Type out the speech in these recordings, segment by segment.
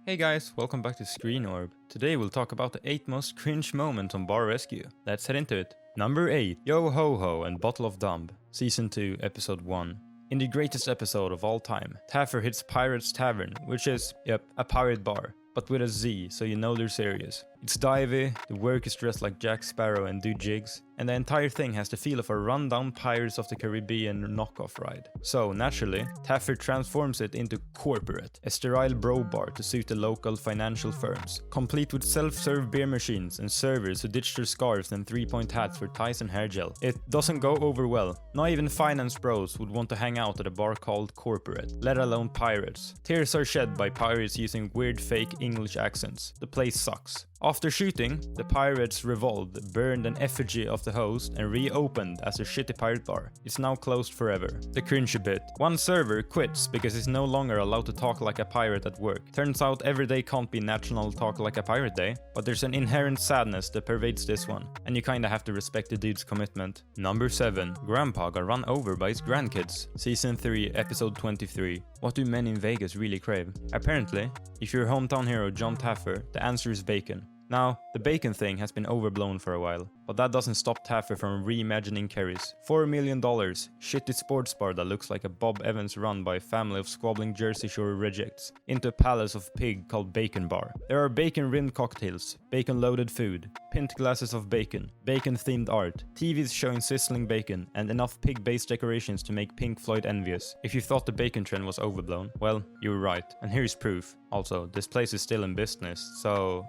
Hey guys, welcome back to Screen Orb. Today we'll talk about the 8 most cringe moments on Bar Rescue. Let's head into it. Number 8, Yo Ho Ho and Bottle of Dumb, Season 2, Episode 1. In the greatest episode of all time, Taffer hits Pirate's Tavern, which is, a pirate bar, but with a Z, so you know they're serious. It's divey, the work is dressed like Jack Sparrow and do jigs, and the entire thing has the feel of a rundown Pirates of the Caribbean knockoff ride. So, naturally, Taffer transforms it into corporate, a sterile bro bar to suit the local financial firms, complete with self-serve beer machines and servers who ditch their scarves and three-point hats for ties and hair gel. It doesn't go over well. Not even finance bros would want to hang out at a bar called corporate, let alone pirates. Tears are shed by pirates using weird fake English accents. The place sucks. After shooting, the pirates revolted, burned an effigy of the host, and reopened as a shitty pirate bar. It's now closed forever. The cringe a bit. One server quits because he's no longer allowed to talk like a pirate at work. Turns out every day can't be National Talk Like a Pirate Day, but there's an inherent sadness that pervades this one, and you kinda have to respect the dude's commitment. Number 7. Grandpa got run over by his grandkids. Season 3, Episode 23. What do men in Vegas really crave? Apparently, if you're hometown hero John Taffer, the answer is bacon. Now, the bacon thing has been overblown for a while, but that doesn't stop Taffer from reimagining Kerry's $4 million, shitty sports bar that looks like a Bob Evans run by a family of squabbling Jersey Shore rejects, into a palace of pig called Bacon Bar. There are bacon-rimmed cocktails, bacon-loaded food, pint glasses of bacon, bacon-themed art, TVs showing sizzling bacon, and enough pig-based decorations to make Pink Floyd envious. If you thought the bacon trend was overblown, well, you were right, and here's proof. Also, this place is still in business, so,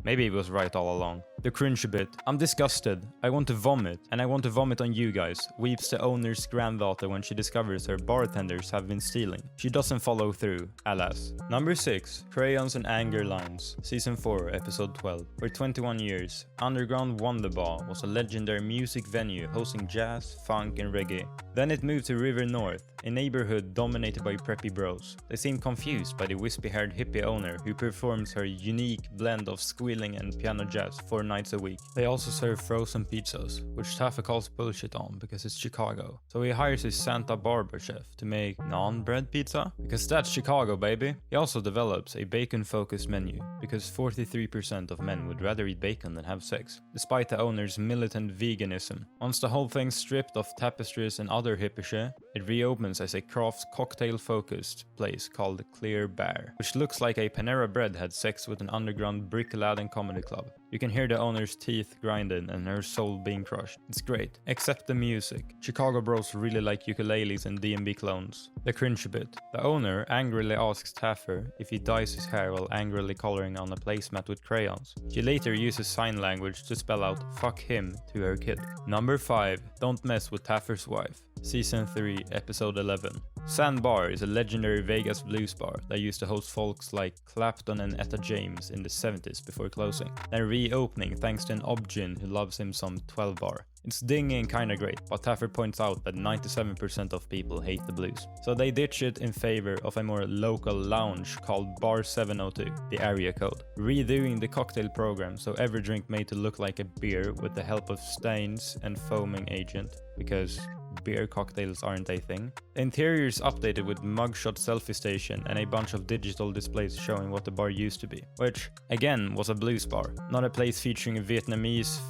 maybe it was right all along. The cringe a bit. I'm disgusted. I want to vomit, and I want to vomit on you guys, weeps the owner's granddaughter when she discovers her bartenders have been stealing. She doesn't follow through, alas. Number 6. Crayons and Anger Lines, Season 4, Episode 12. For 21 years, Underground Wonderbar was a legendary music venue hosting jazz, funk, and reggae. Then it moved to River North, a neighborhood dominated by preppy bros. They seem confused by the wispy-haired hippie owner who performs her unique blend of squealing and piano jazz 4 nights a week. They also serve frozen pizzas, which Taffer calls bullshit on because it's Chicago. So he hires his Santa Barbara chef to make non-bread pizza, because that's Chicago, baby. He also develops a bacon-focused menu, because 43% of men would rather eat bacon than have sex, despite the owner's militant veganism. Once the whole thing's stripped of tapestries and other hippie shit, it reopens as a craft cocktail-focused place called Clear Bear, which looks like a Panera Bread had sex with an underground brick-laden comedy club. You can hear the owner's teeth grinding and her soul being crushed. It's great, except the music. Chicago bros really like ukuleles and D&B clones. The cringe a bit. The owner angrily asks Taffer if he dyes his hair while angrily coloring on a placemat with crayons. She later uses sign language to spell out "fuck him" to her kid. Number 5. Don't mess with Taffer's wife. Season 3, Episode 11. Sandbar is a legendary Vegas blues bar that used to host folks like Clapton and Etta James in the 70s before closing, then reopening thanks to an obgyn who loves him some 12 bar. It's dingy and kinda great, but Taffer points out that 97% of people hate the blues. So they ditch it in favor of a more local lounge called Bar 702, the area code, redoing the cocktail program so every drink made to look like a beer with the help of stains and foaming agent, because beer cocktails aren't a thing. The interior is updated with mugshot selfie station and a bunch of digital displays showing what the bar used to be, which, again, was a blues bar. Not a place featuring Vietnamese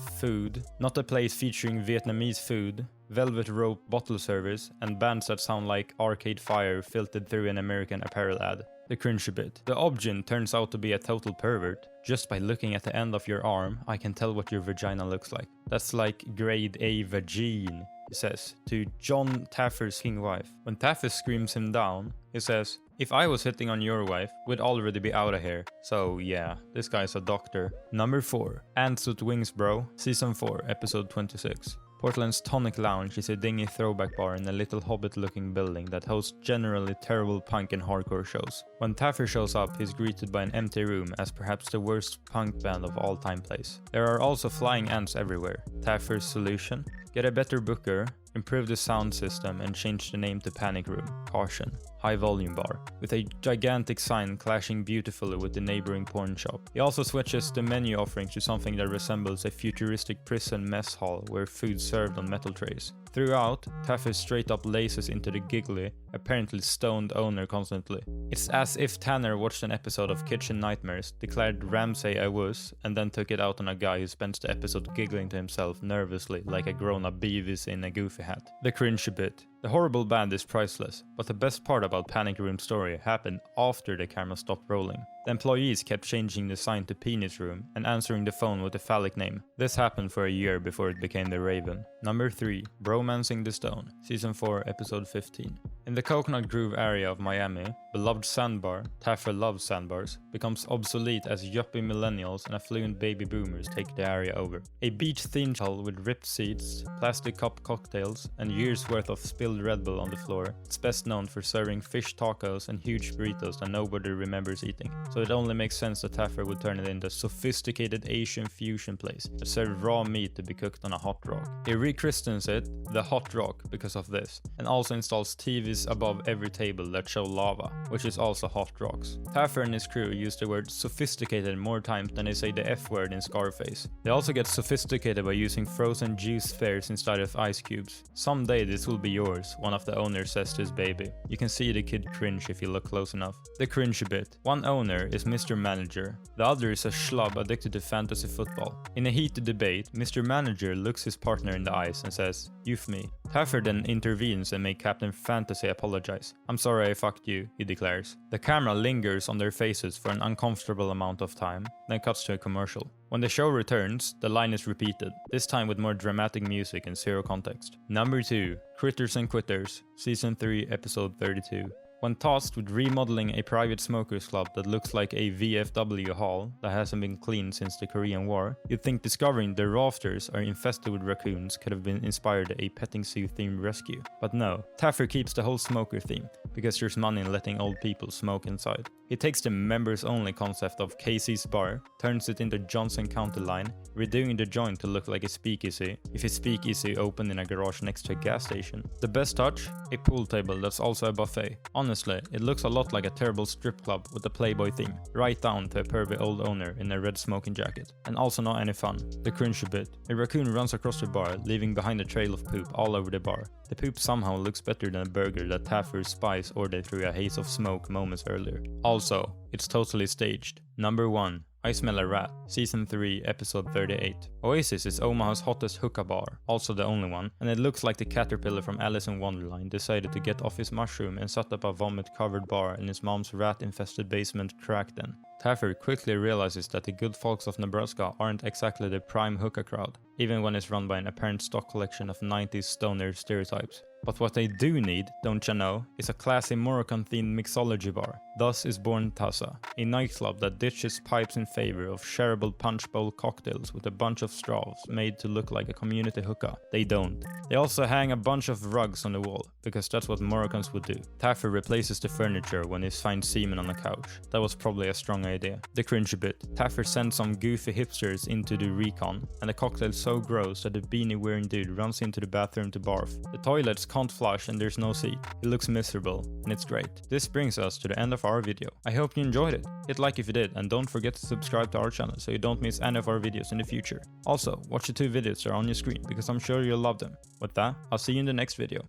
food, velvet rope bottle service, and bands that sound like Arcade Fire filtered through an American Apparel ad. The cringe a bit. The obgyn turns out to be a total pervert. Just by looking at the end of your arm, I can tell what your vagina looks like. That's like grade A vagine, he says, to John Taffer's king wife. When Taffer screams him down, he says, "If I was hitting on your wife, we'd already be out of here." So yeah, this guy's a doctor. Number 4. Ants with Wings Bro, Season 4, Episode 26. Portland's Tonic Lounge is a dingy throwback bar in a little hobbit-looking building that hosts generally terrible punk and hardcore shows. When Taffer shows up, he's greeted by an empty room as perhaps the worst punk band of all time plays. There are also flying ants everywhere. Taffer's solution? Get a better booker, improve the sound system, and change the name to Panic Room. Caution. high volume bar, with a gigantic sign clashing beautifully with the neighboring porn shop. He also switches the menu offering to something that resembles a futuristic prison mess hall where food served on metal trays. Throughout, Tafts straight up laces into the giggly, apparently stoned owner constantly. It's as if Tanner watched an episode of Kitchen Nightmares, declared Ramsay a wuss, and then took it out on a guy who spends the episode giggling to himself nervously like a grown-up Beavis in a goofy hat. The cringe a bit. The horrible band is priceless, but the best part about Panic Room story happened after the camera stopped rolling. The employees kept changing the sign to Penis Room and answering the phone with a phallic name. This happened for a year before it became The Raven. Number 3. Bromancing the Stone, Season 4, Episode 15. In the Coconut Grove area of Miami, beloved sandbar, Taffer loves sandbars, becomes obsolete as yuppie millennials and affluent baby boomers take the area over. A beach-themed hall with ripped seats, plastic cup cocktails, and years worth of spilled Red Bull on the floor, it's best known for serving fish tacos and huge burritos that nobody remembers eating. So it only makes sense that Taffer would turn it into a sophisticated Asian fusion place that served raw meat to be cooked on a hot rock. He rechristians it the Hot Rock because of this, and also installs TVs above every table that show lava, which is also hot rocks. Taffer and his crew use the word sophisticated more times than they say the F word in Scarface. They also get sophisticated by using frozen juice spheres instead of ice cubes. Someday this will be yours, one of the owners says to his baby. You can see the kid cringe if you look close enough. The cringe a bit. One owner is Mr. Manager. The other is a schlub addicted to fantasy football. In a heated debate, Mr. Manager looks his partner in the eyes and says, "You've me." Taffer then intervenes and makes Captain Fantasy apologize. "I'm sorry I fucked you," he declares. The camera lingers on their faces for an uncomfortable amount of time, then cuts to a commercial. When the show returns, the line is repeated, this time with more dramatic music and zero context. Number 2. Critters and Quitters, Season 3, Episode 32. When tasked with remodeling a private smokers club that looks like a VFW hall that hasn't been cleaned since the Korean War, you'd think discovering the rafters are infested with raccoons could have been inspired a petting zoo themed rescue. But no, Taffer keeps the whole smoker theme, because there's money in letting old people smoke inside. He takes the members only concept of Casey's Bar, turns it into Johnson County Line, redoing the joint to look like a speakeasy, if a speakeasy opened in a garage next to a gas station. The best touch? A pool table that's also a buffet. Honestly, it looks a lot like a terrible strip club with a Playboy theme, right down to a pervy old owner in a red smoking jacket. And also not any fun. The cringe a bit. A raccoon runs across the bar, leaving behind a trail of poop all over the bar. The poop somehow looks better than a burger that Taffer's spies ordered through a haze of smoke moments earlier. Also, it's totally staged. Number 1. I Smell a Rat, Season 3, Episode 38. Oasis is Omaha's hottest hookah bar, also the only one, and it looks like the caterpillar from Alice in Wonderland decided to get off his mushroom and set up a vomit-covered bar in his mom's rat-infested basement crack den. Taffer quickly realizes that the good folks of Nebraska aren't exactly the prime hookah crowd, even when it's run by an apparent stock collection of 90s stoner stereotypes. But what they do need, don't ya know, is a classy Moroccan-themed mixology bar. Thus is born Tassa, a nightclub that ditches pipes in favor of shareable punch bowl cocktails with a bunch of straws made to look like a community hookah. They don't. They also hang a bunch of rugs on the wall, because that's what Moroccans would do. Taffer replaces the furniture when he finds semen on the couch. That was probably a strong idea. The cringe a bit. Taffer sends some goofy hipsters into the recon, and the cocktail's so gross that the beanie-wearing dude runs into the bathroom to barf. The toilets can't flush and there's no seat. It looks miserable, and it's great. This brings us to the end of our video. I hope you enjoyed it. Hit like if you did, and don't forget to subscribe to our channel so you don't miss any of our videos in the future. Also, watch the 2 videos that are on your screen, because I'm sure you'll love them. With that, I'll see you in the next video.